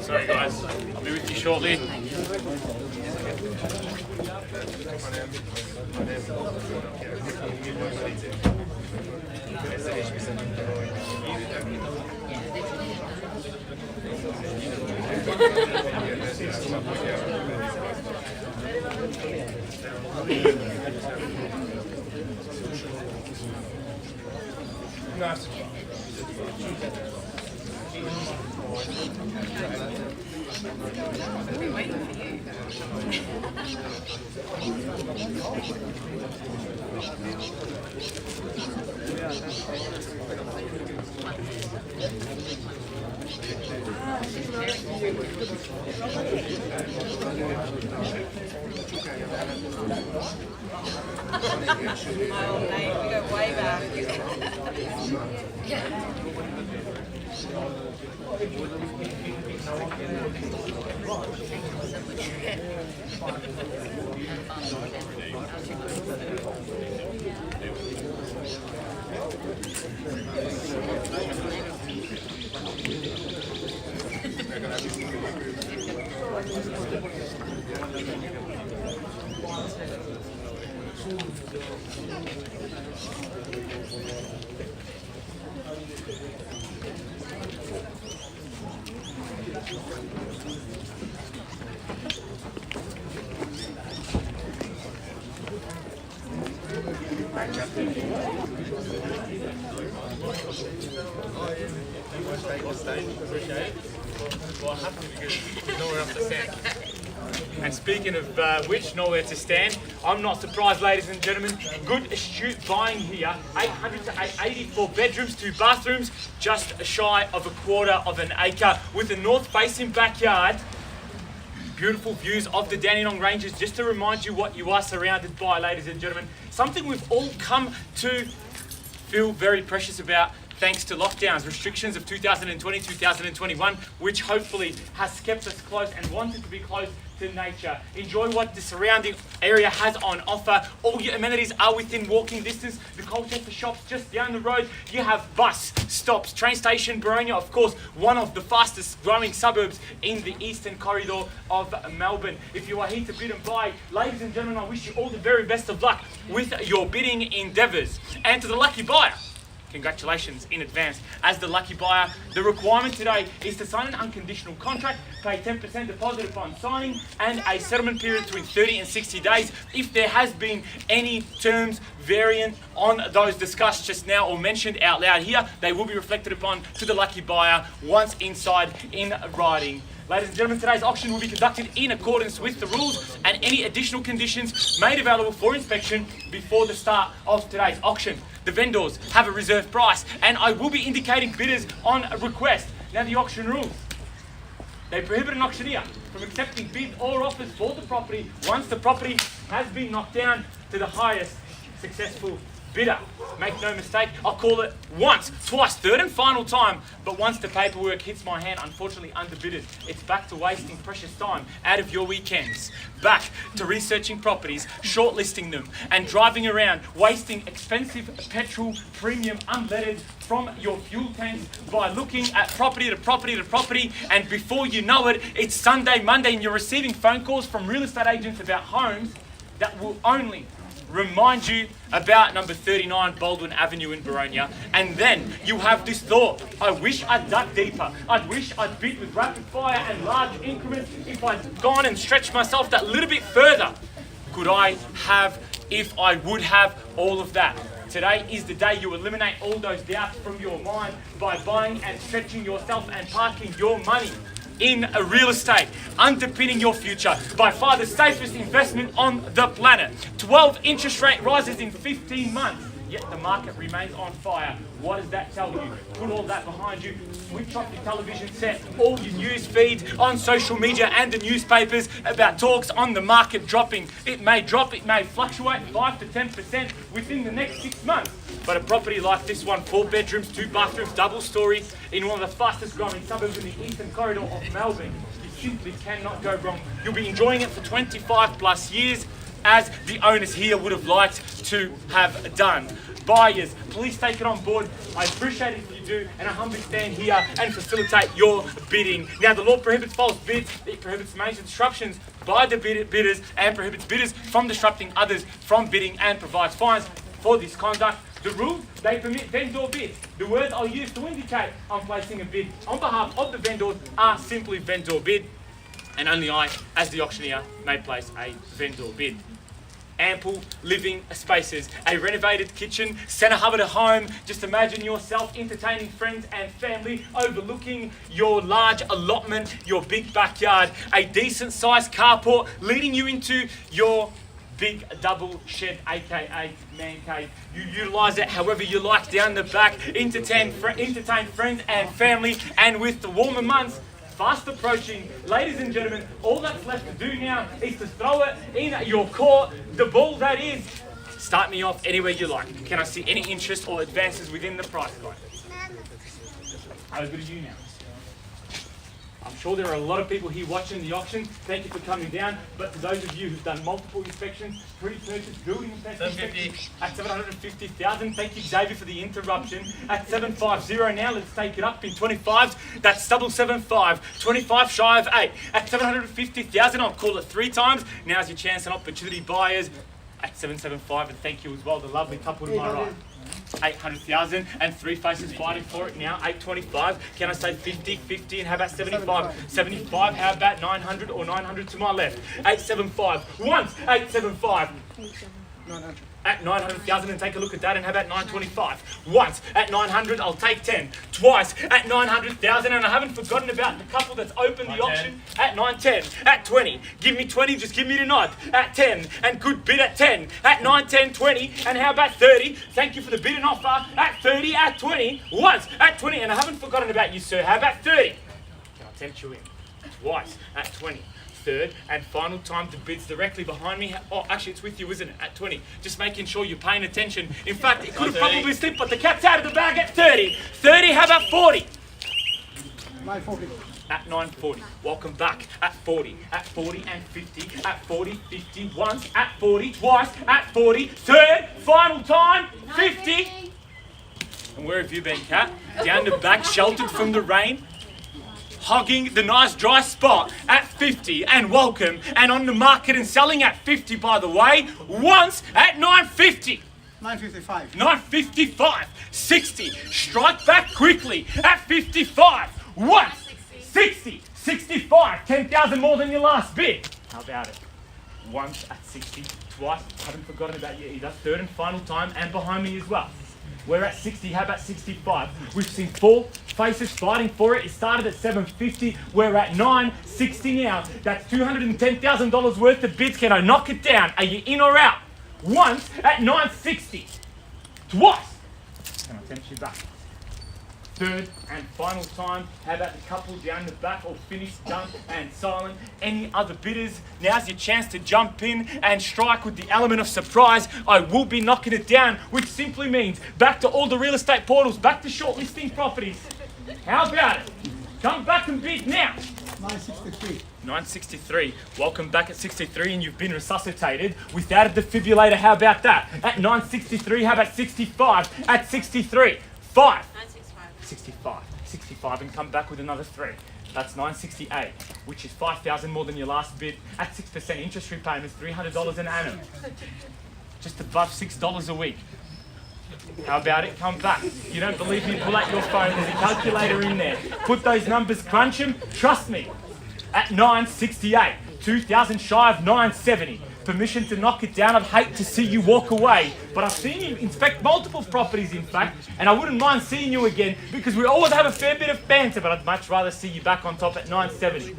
Sorry guys, I'll be with you shortly. Nice. Oh, mate, we go way back. And speaking of which, nowhere to stand, I'm not surprised, ladies and gentlemen. Good, astute buying here. 800 to 884 bedrooms, 2 bathrooms, just shy of 1/4 of an acre, with a north-facing backyard. Beautiful views of the Dandenong Ranges, just to remind you what you are surrounded by, ladies and gentlemen. Something we've all come to feel very precious about, thanks to lockdowns, restrictions of 2020, 2021, which hopefully has kept us close and wanted to be close to nature. Enjoy what the surrounding area has on offer. All your amenities are within walking distance. The Colchester shops just down the road. You have bus stops, train station, Boronia, of course, one of the fastest growing suburbs in the eastern corridor of Melbourne. If you are here to bid and buy, ladies and gentlemen, I wish you all the very best of luck with your bidding endeavours. And to the lucky buyer, congratulations in advance. As the lucky buyer, the requirement today is to sign an unconditional contract, pay 10% deposit upon signing, and a settlement period between 30 and 60 days. If there has been any terms variant on those discussed just now or mentioned out loud here, they will be reflected upon to the lucky buyer once inside in writing. Ladies and gentlemen, today's auction will be conducted in accordance with the rules and any additional conditions made available for inspection before the start of today's auction. The vendors have a reserve price, and I will be indicating bidders on request. Now, the auction rules. They prohibit an auctioneer from accepting bids or offers for the property once the property has been knocked down to the highest successful bidder. Make no mistake, I'll call it once, twice, third and final time, but once the paperwork hits my hand, unfortunately underbidded, it's back to wasting precious time out of your weekends, back to researching properties, shortlisting them, and driving around, wasting expensive petrol, premium, unleaded from your fuel tanks by looking at property to property to property, and before you know it, it's Sunday, Monday, and you're receiving phone calls from real estate agents about homes that will only remind you about number 39 Baldwin Avenue in Boronia, and then you have this thought: I wish I'd dug deeper. I wish I'd bid with rapid fire and large increments. If I'd gone and stretched myself that little bit further, could I have, if I would have, all of that? Today is the day you eliminate all those doubts from your mind by buying and stretching yourself and parking your money in a real estate, underpinning your future. By far the safest investment on the planet. 12 interest rate rises in 15 months. yet the market remains on fire. What does that tell you? Put all that behind you, switch off your television set, all your news feeds on social media and the newspapers about talks on the market dropping. It may drop, it may fluctuate 5 to 10% within the next 6 months. But a property like this one, 4 bedrooms, 2 bathrooms, double story, in one of the fastest growing suburbs in the eastern corridor of Melbourne, you simply cannot go wrong. You'll be enjoying it for 25 plus years, as the owners here would have liked to have done. Buyers, please take it on board. I appreciate it if you do, and I humbly stand here and facilitate your bidding. Now, the law prohibits false bids, it prohibits major disruptions by the bidders, and prohibits bidders from disrupting others from bidding, and provides fines for this conduct. The rules, they permit vendor bids. The words I'll use to indicate I'm placing a bid on behalf of the vendors are simply vendor bid, and only I, as the auctioneer, may place a vendor bid. Ample living spaces, a renovated kitchen, centre hub at a home. Just imagine yourself entertaining friends and family, overlooking your large allotment, your big backyard, a decent sized carport leading you into your big double shed, aka man cave. You utilise it however you like down the back, entertain friends and family, and with the warmer months fast approaching, ladies and gentlemen, all that's left to do now is to throw it in your court, the ball that is. Start me off anywhere you like. Can I see any interest or advances within the price guide? Over to you now. I'm sure there are a lot of people here watching the auction. Thank you for coming down. But to those of you who've done multiple inspections, pre-purchase building inspections at 750,000. Thank you, Xavier, for the interruption. At 750 now, let's take it up in 25s. That's double 75, 25 shy of 8. At 750,000, I'll call it 3 times. Now's your chance and opportunity, buyers. At 775, and thank you as well, the lovely couple to my right. 800,000 and 3 faces fighting for it now. 825. Can I say 50, 50, and how about 75? 75. How about 900 or 900 to my left? 875. Once. 875. 900. At 900,000, and take a look at that, and how about 925? Once. At 900, I'll take 10. Twice. At 900,000, and I haven't forgotten about the couple that's opened the auction. At 910. At 20. Give me 20, just give me the nod. At 10. And good bid at 10. At 9, 10, 20. And how about 30? Thank you for the bid and offer. At 30. At 20. Once. At 20. And I haven't forgotten about you, sir. How about 30? Can I tempt you in? Twice. At 20. Third and final time, the bid's directly behind me. Oh, actually, it's with you, isn't it? At 20. Just making sure you're paying attention. In fact, it could have probably slipped, but the cat's out of the bag at 30. 30, how about 40? 940. At 940. Welcome back. At 40. At 40 and 50. At 40, 50 once. At 40 twice. At 40. Third, final time, 50. And where have you been, Cat? Down the back, sheltered from the rain, hogging the nice dry spot at 50, and welcome, and on the market and selling at 50, by the way, once at 950. 955. 955. 60. Strike back quickly at 55. Once. 60. 65. 10,000 more than your last bid. How about it? Once at 60. Twice. Haven't forgotten about you either. Third and final time, and behind me as well. We're at 60, how about 65? We've seen 4 faces fighting for it. It started at 750, we're at 960 now. That's $210,000 worth of bids. Can I knock it down? Are you in or out? Once at 960. Twice. Can I tempt you back? Third and final time. How about the couple down the back, all finished, done and silent? Any other bidders? Now's your chance to jump in and strike with the element of surprise. I will be knocking it down, which simply means back to all the real estate portals, back to shortlisting properties. How about it? Come back and bid now. 963. 963. Welcome back at 63, and you've been resuscitated without a defibrillator. How about that? At 963, how about 65? At 63. 5. 65. 65, and come back with another 3. That's 968, which is 5,000 more than your last bid. At 6% interest repayments, $300 an annum. Just above $6 a week. How about it? Come back. You don't believe me? Pull out your phone. There's a calculator in there. Put those numbers, crunch them. Trust me. At 968, 2,000 shy of 970. Permission to knock it down. I'd hate to see you walk away, but I've seen you inspect multiple properties, in fact, and I wouldn't mind seeing you again because we always have a fair bit of banter, but I'd much rather see you back on top at 970.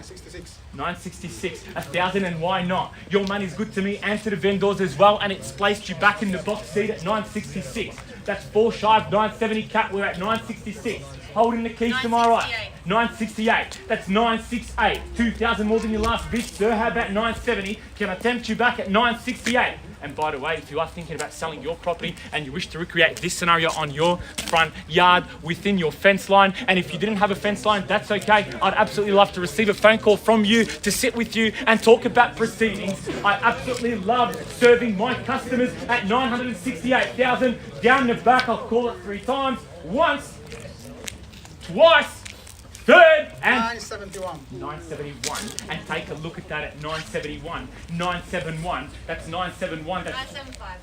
966. 966, 1,000, and why not? Your money's good to me and to the vendors as well, and it's placed you back in the box seat at 966. That's 4 shy of 970 cut. We're at 966. Holding the keys to my right. 968. That's 968. 2,000 more than your last bid, sir. How about 970? Can I tempt you back at 968? And by the way, if you are thinking about selling your property and you wish to recreate this scenario on your front yard within your fence line, and if you didn't have a fence line, that's okay. I'd absolutely love to receive a phone call from you to sit with you and talk about proceedings. I absolutely love serving my customers at 968,000. Down the back, I'll call it 3 times. Once, twice, third, and 971. 971, and take a look at that at 971, 971, that's 971, that's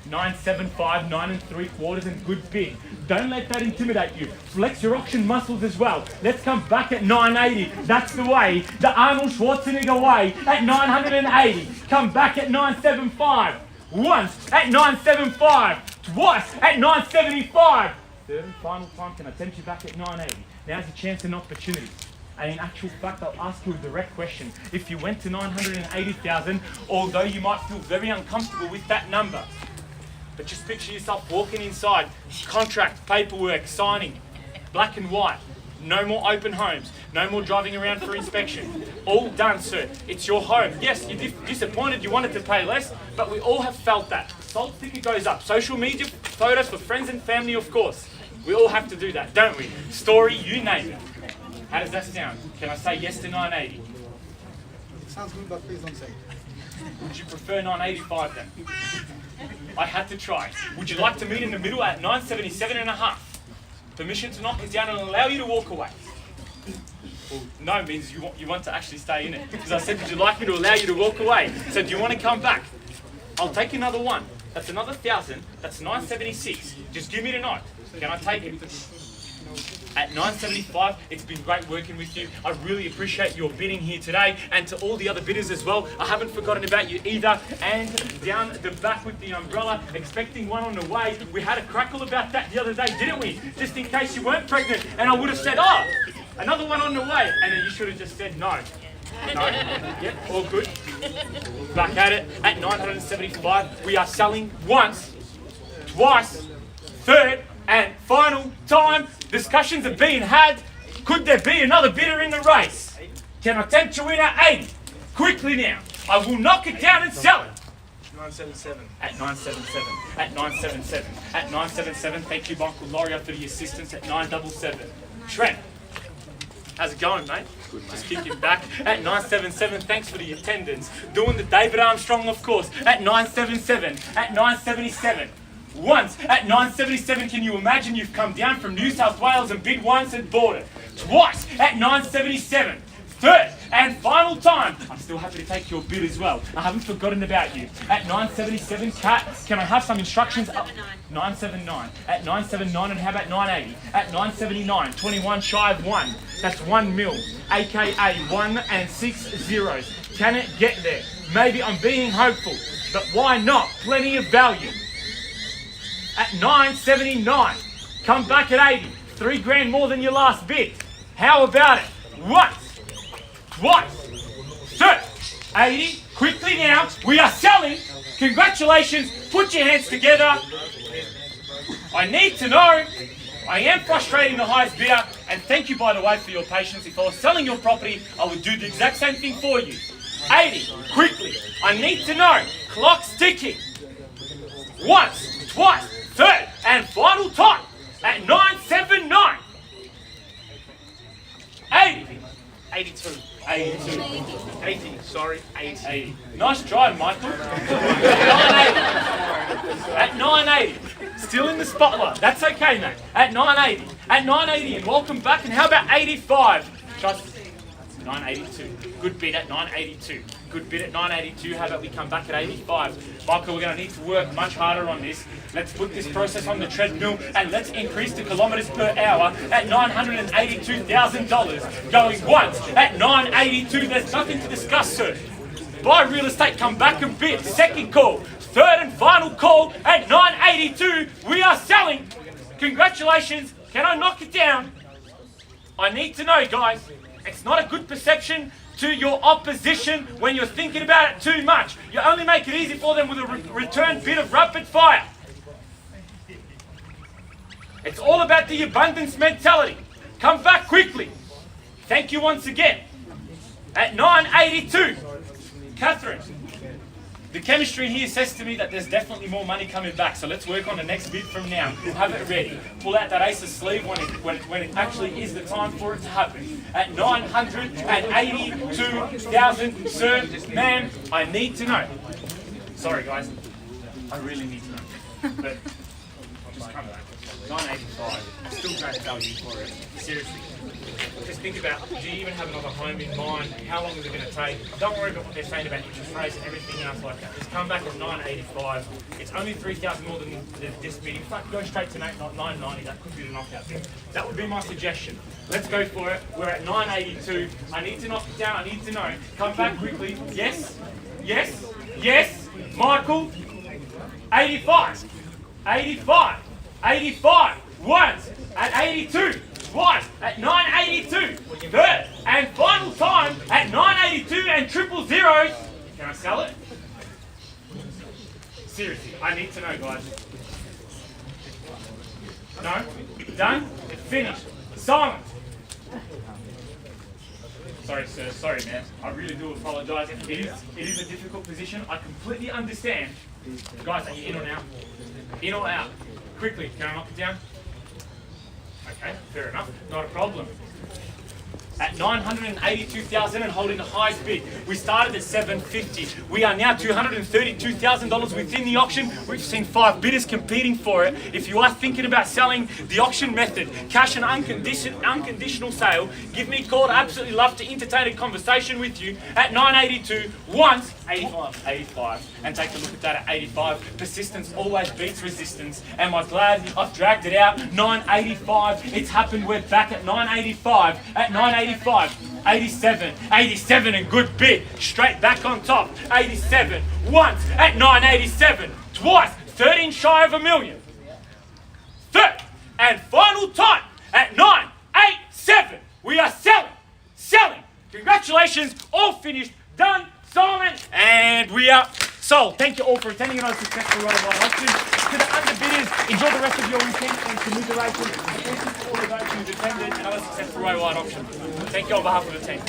975, 9 3/4, and good bid. Don't let that intimidate you. Flex your auction muscles as well. Let's come back at 980. That's the way, the Arnold Schwarzenegger way at 980. Come back at 975. Once at 975, twice at 975. Third and final time, can I tempt you back at 980? Now's a chance and opportunity. And in actual fact, I'll ask you a direct question. If you went to 980,000, although you might feel very uncomfortable with that number, but just picture yourself walking inside, contract, paperwork, signing, black and white, no more open homes, no more driving around for inspection. All done, sir. It's your home. Yes, you're disappointed, you wanted to pay less, but we all have felt that. Salt sticker goes up. Social media photos for friends and family, of course. We all have to do that, don't we? Story, you name it. How does that sound? Can I say yes to 980? Sounds good, but please don't say. Would you prefer 985 then? I had to try. Would you like to meet in the middle at 977 and a half? Permission to knock this down and allow you to walk away. Well, no means you want to actually stay in it. Because I said, would you like me to allow you to walk away? So do you want to come back? I'll take another one. That's another 1,000. That's 976. Just give me the nod. Can I take it? At 975, it's been great working with you. I really appreciate your bidding here today, and to all the other bidders as well. I haven't forgotten about you either. And down the back with the umbrella, expecting one on the way. We had a crackle about that the other day, didn't we? Just in case you weren't pregnant, and I would have said, oh, another one on the way, and then you should have just said no. No? Yep, all good. Back at it at 975. We are selling once, twice, third, and final time. Discussions are being had. Could there be another bidder in the race? Can I tempt you in at 80? Quickly now. I will knock it down and sell it. 977. At 977. At 977. At 977. Thank you, Uncle Loria, for the assistance at 977. Trent, how's it going, mate? Good, mate. Just kicking back at 977. Thanks for the attendance. Doing the David Armstrong, of course, at 977. At 977. Once at 977, can you imagine you've come down from New South Wales and bid once and bought it? Twice at 977. Third and final time. I'm still happy to take your bid as well. I haven't forgotten about you. At 977, Kat, can I have some instructions? 979. At 979, and how about 980? At 979, 21 shy of 1. That's 1 mil, aka 1 and 6 zeros. Can it get there? Maybe I'm being hopeful, but why not? Plenty of value. At 979, come back at 80. 3 grand more than your last bid. How about it? Once, twice, third, 80. Quickly now, we are selling. Congratulations. Put your hands together. I need to know. I am frustrating the highest bidder, and thank you, by the way, for your patience. If I was selling your property, I would do the exact same thing for you. 80. Quickly. I need to know. Clock's ticking. Once, twice, third, and final time at 979. 80. 82. 82. 80. Sorry. 80. 80. Nice try, Michael. At 980. Still in the spotlight. That's okay, mate. At 980. At 980, and welcome back. And how about 85? Just 982. Good bid at 982. Good bid at 982. How about we come back at 85? Michael, we're going to need to work much harder on this. Let's put this process on the treadmill and let's increase the kilometres per hour at $982,000. Going once at 982. There's nothing to discuss, sir. Buy real estate, come back and bid. Second call. Third and final call at 982. We are selling. Congratulations. Can I knock it down? I need to know, guys. It's not a good perception to your opposition when you're thinking about it too much. You only make it easy for them with a return bit of rapid fire. It's all about the abundance mentality. Come back quickly. Thank you once again. At 9.82, Catherine. The chemistry here says to me that there's definitely more money coming back, so let's work on the next bid from now. We'll have it ready. Pull out that ace of sleeve when it actually is the time for it to happen. At 982,000, sir, ma'am, I need to know. Sorry, guys. I really need to know. But just come back. 985. Still great value for it. Seriously. Just think about, do you even have another home in mind? How long is it going to take? Don't worry about what they're saying about interest rates and everything else like that. Just come back at 985. It's only 3,000 more than this bid. In fact, go straight to 990. That could be the knockout bid. That would be my suggestion. Let's go for it. We're at 982. I need to knock it down. I need to know. Come back quickly. Yes. Yes. Yes. Michael. 85. 85. 85. Once. At 82. Twice at 982, third and final time at 982 and triple zeros. Can I sell it? Seriously, I need to know, guys. No? Done? Finished. Silent. Sorry, sir. Sorry, man. I really do apologise. It is a difficult position. I completely understand. Guys, are you in or out? In or out? Quickly, can I knock it down? Okay, fair enough, not a problem. At 982,000 and holding the highest bid. We started at 750. We are now $232,000 within the auction. We've seen 5 bidders competing for it. If you are thinking about selling the auction method, cash and unconditional sale, give me a call. I'd absolutely love to entertain a conversation with you at 982, once, 85, and take a look at that at 85. Persistence always beats resistance. Am I glad I've dragged it out? 985, it's happened. We're back at 985, at 985. 87, 87 and good bid, straight back on top. 87, once at 987, twice, 13 shy of $1 million. Third and final time at 987. We are selling. Congratulations, all finished, done, silent, and we are sold. Thank you all for attending another successful road of auction. To the underbidders, enjoy the rest of your weekend and commiseration. And thank you for all of those who've attended another successful road wide auction. Thank you on behalf of the team.